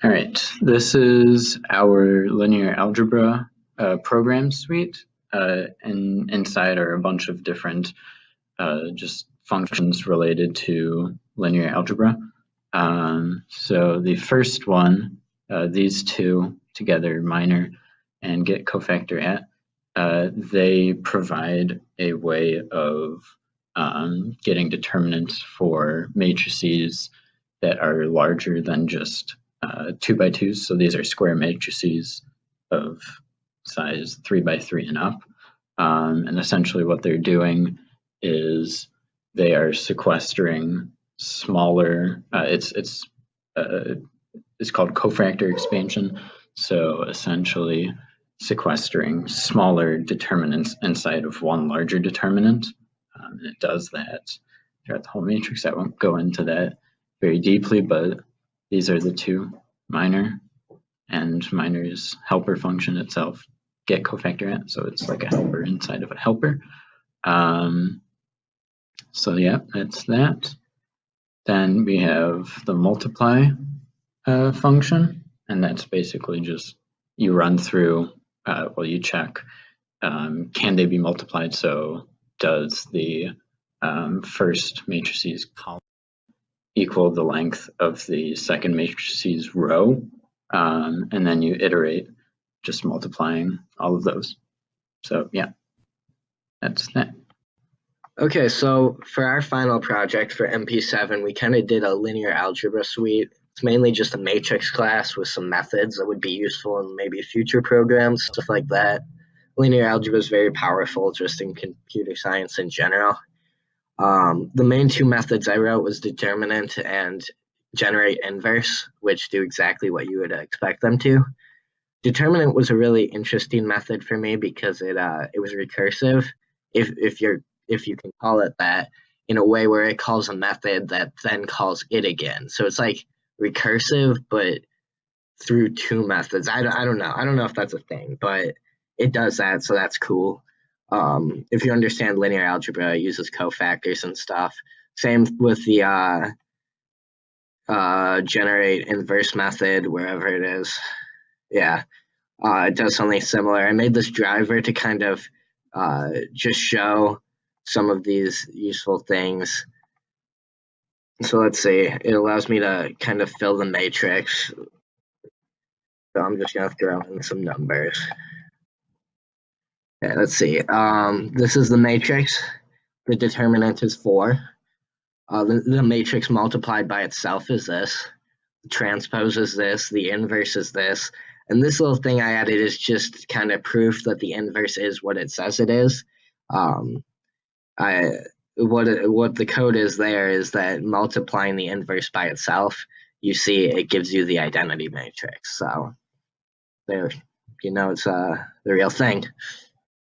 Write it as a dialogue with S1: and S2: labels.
S1: All right, this is our linear algebra program suite, and inside are a bunch of different just functions related to linear algebra. So the first one, these two together, minor and get cofactor at, they provide a way of getting determinants for matrices that are larger than just 2 by 2s. So these are square matrices of size 3 by 3 and up. And essentially what they're doing is they are sequestering smaller, it's called cofactor expansion. So essentially sequestering smaller determinants inside of one larger determinant. And it does that throughout the whole matrix. I won't go into that very deeply, but these are the two, minor and minor's helper function itself, get cofactor at, so it's like a helper inside of a helper. So yeah, that's that. Then we have the multiply function, and that's basically just you run through, well, you check, can they be multiplied? So does the first matrices column equal the length of the second matrices row? And then you iterate, just multiplying all of those. So yeah, that's that.
S2: Okay, so for our final project for MP7, we kind of did a linear algebra suite. It's mainly just a matrix class with some methods that would be useful in maybe future programs, stuff like that. Linear algebra is very powerful just in computer science in general. The main two methods I wrote was determinant and generate inverse, which do exactly what you would expect them to. Determinant was a really interesting method for me because it was recursive, if you can call it that, in a way where it calls a method that then calls it again. So it's like recursive, but through two methods. I don't know. I don't know if that's a thing, but it does that, so that's cool. If you understand linear algebra, it uses cofactors and stuff. Same with the generate inverse method, wherever it is. Yeah, it does something similar. I made this driver to kind of just show some of these useful things. So let's see, it allows me to kind of fill the matrix. So I'm just going to throw in some numbers. Okay, let's see. This is the matrix. The determinant is 4. The matrix multiplied by itself is this. The transpose is this. The inverse is this. And this little thing I added is just kind of proof that the inverse is what it says it is. What the code is there is that multiplying the inverse by itself, you see it gives you the identity matrix. So there, it's the real thing.